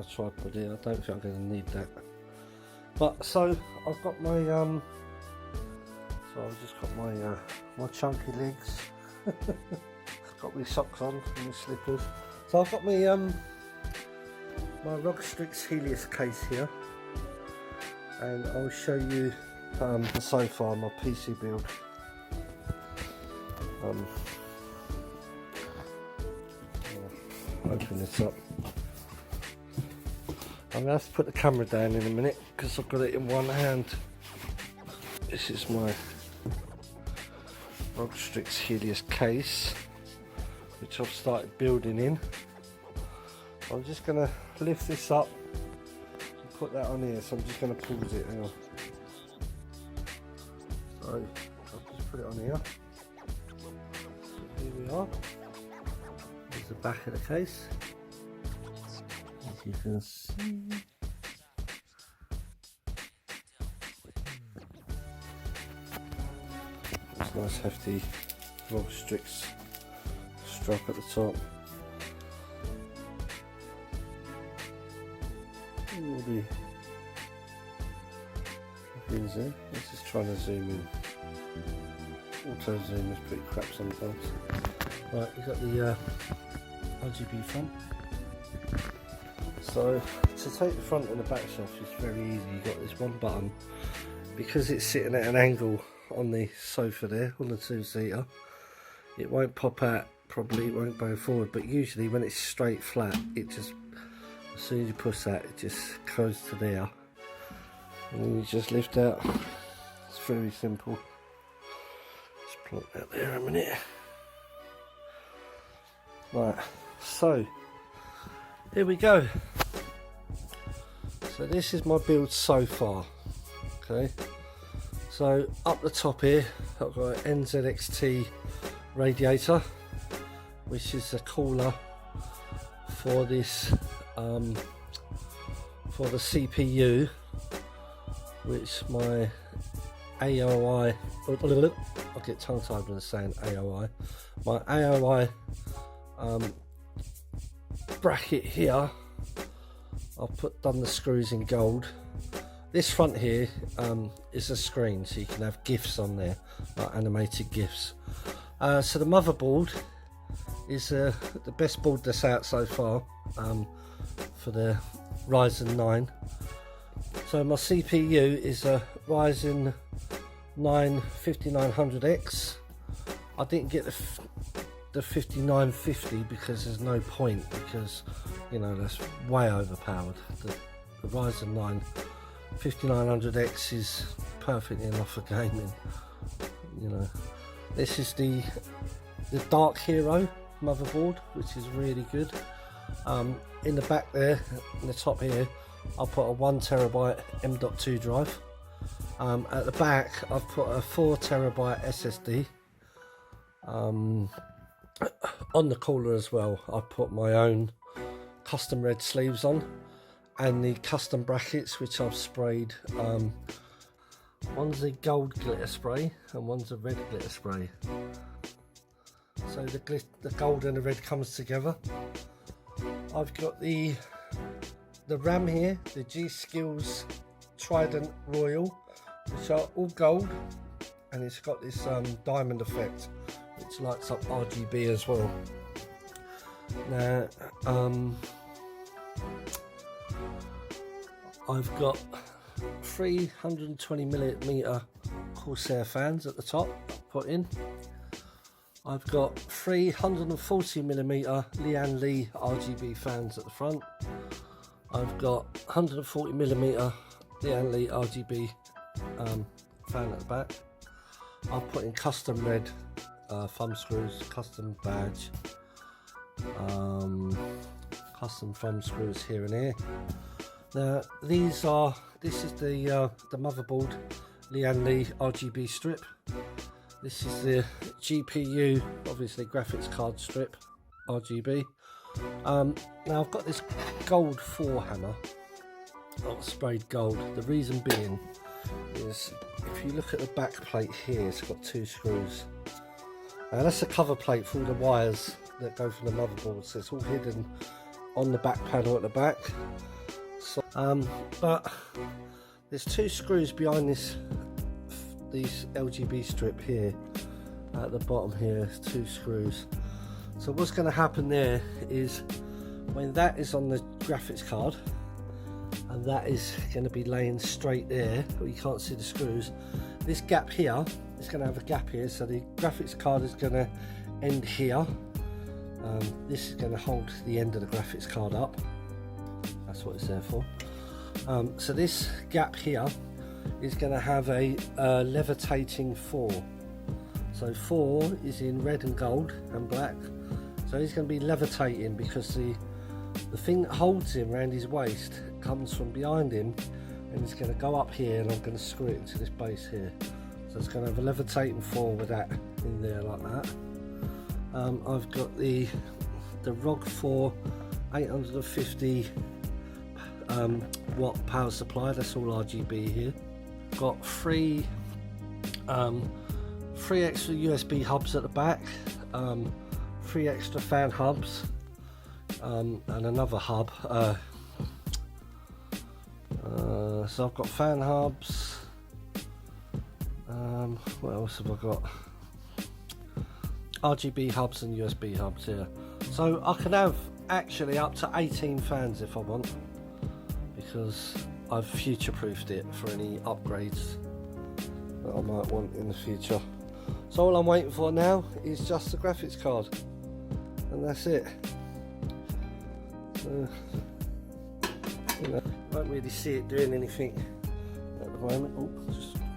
my tripod here. I don't think I'm going to need that. But so I've got my so I've just got my my chunky legs. Got my socks on and my slippers. So I've got my my Strix Helios case here, and I'll show you so far my PC build. Open this up. I'm going to have to put the camera down in a minute because I've got it in one hand. This is my Strix Helios case, which I've started building in. I'm just going to lift this up and put that on here, so I'm just going to pause it. Hang on. So I'll just put it on here. So here we are. There's the back of the case. As you can see. It's nice hefty Strix strap at the top. All the things there. This is trying to zoom in. Auto zoom is pretty crap sometimes. Right, you've got the RGB front. So to take the front and the back shelf is very easy. You've got this one button. Because it's sitting at an angle on the sofa there, on the two-seater, it won't pop out properly, it won't go forward, but usually when it's straight flat, it just, as soon as you push that, it just goes to there, and then you just lift out. It's very simple. Just plonk that there a minute. Right, so here we go. So this is my build so far. Okay, so up the top here I've got an NZXT radiator, which is a cooler for this for the CPU, which my AOI, I'll get tongue tied when saying AOI, my AOI bracket here, I've done the screws in gold. This front here is a screen, so you can have GIFs on there, like animated GIFs. So the motherboard is the best board that's out so far for the Ryzen 9. So my CPU is a Ryzen 9 5900X. I didn't get the 5950 because there's no point, because you know that's way overpowered. The Ryzen 9 5900X is perfectly enough for gaming. You know, this is the Dark Hero motherboard, which is really good. In the back there, in the top here, I'll put a 1TB M.2 drive. At the back, I've put a 4TB SSD. On the cooler as well, I put my own custom red sleeves on, and the custom brackets, which I've sprayed. One's a gold glitter spray and one's a red glitter spray. So the gold and the red comes together. I've got the RAM here, the G-Skills Trident Royal, which are all gold, and it's got this diamond effect, which lights up RGB as well. Now, I've got 320mm Corsair fans at the top put in. I've got 340mm Lian Li RGB fans at the front. I've got 140mm Lian Li RGB fan at the back. I've put in custom red thumb screws, custom badge, custom thumb screws here and here. Now this is the motherboard Lian Li RGB strip. This is the GPU, obviously graphics card strip RGB. Now I've got this gold 4 hammer, sprayed gold. The reason being is, if you look at the back plate here, it's got 2 screws. Now that's a cover plate for all the wires that go from the motherboard, so it's all hidden on the back panel at the back. So, but there's two screws behind this LGB strip here. At the bottom here, there's two screws. So what's going to happen there is when that is on the graphics card, and that is going to be laying straight there, but you can't see the screws. This gap here is going to have a gap here, so the graphics card is going to end here. This is going to hold the end of the graphics card up. That's what it's there for. So this gap here is going to have a levitating 4. So 4 is in red and gold and black. So he's going to be levitating because the thing that holds him around his waist comes from behind him, and it's going to go up here, and I'm going to screw it into this base here. So it's going to have a levitating 4 with that in there like that. I've got the ROG 4 850 watt power supply. That's all RGB here. Got three extra USB hubs at the back, 3 extra fan hubs, and another hub. So I've got fan hubs. What else have I got? RGB hubs and USB hubs here. So I can have actually up to 18 fans if I want, because I've future-proofed it for any upgrades that I might want in the future. So all I'm waiting for now is just the graphics card, and that's it. So, you know, won't really see it doing anything at the moment. Oh,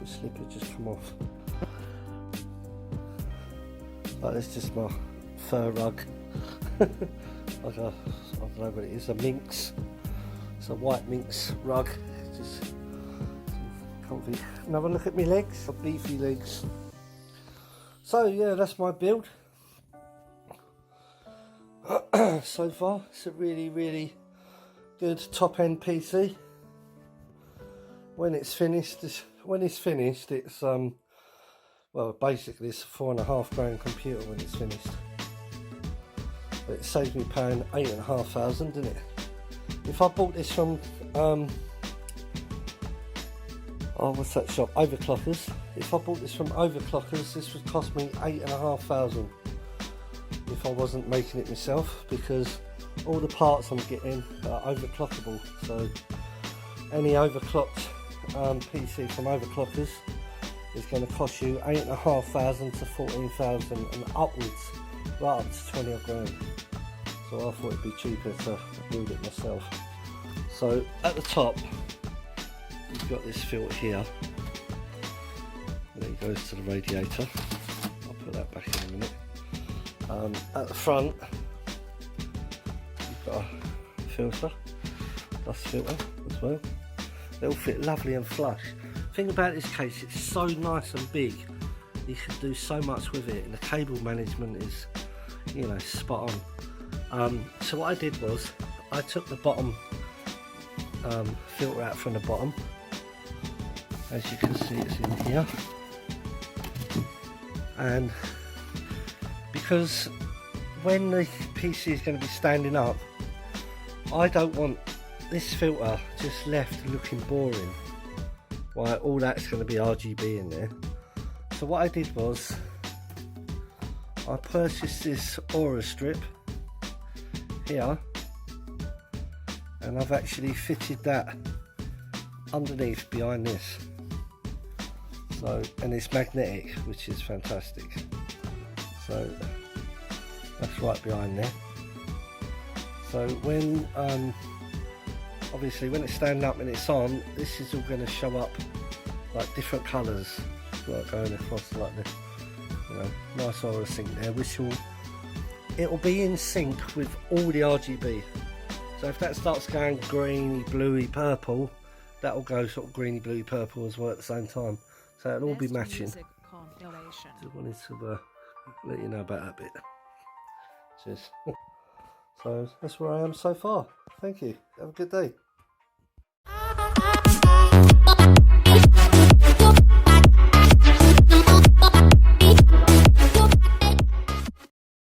the slipper just come off. Like, it's just my fur rug. Like I don't know what it is, a minx. It's a white minx rug. It's just comfy. Another look at my legs, my beefy legs. So yeah, that's my build. So far, it's a really good top-end PC. When it's finished, it's well, basically it's a £4,500 computer when it's finished. But it saved me paying £8,500, didn't it? If I bought this from what's that shop? Overclockers. If I bought this from Overclockers, this would cost me £8,500 if I wasn't making it myself, because all the parts I'm getting are overclockable. So any overclocked PC from Overclockers is going to cost you £8,500 to £14,000 and upwards, right up to 20 odd grand. So I thought it'd be cheaper to build it myself. So at the top, you've got this filter here, and it goes to the radiator. I'll put that back in a minute. At the front, you've got a filter, dust filter as well. They all fit lovely and flush. The thing about this case, it's so nice and big. You can do so much with it, and the cable management is, you know, spot on. So what I did was, I took the bottom filter out from the bottom. As you can see, it's in here, and because when the PC is going to be standing up, I don't want this filter just left looking boring. Right, all that's going to be RGB in there. So what I did was, I purchased this Aura strip here, and I've actually fitted that underneath behind this. So, and it's magnetic, which is fantastic. So that's right behind there. So when obviously when it's standing up and it's on, this is all going to show up like different colours, like going across like this. You know, nice aura sync there, which it'll be in sync with all the RGB. So if that starts going greeny, bluey, purple, that will go sort of greeny, bluey, purple as well at the same time. So it'll all be matching. Just wanted to let you know about that bit. Cheers. So that's where I am so far. Thank you. Have a good day.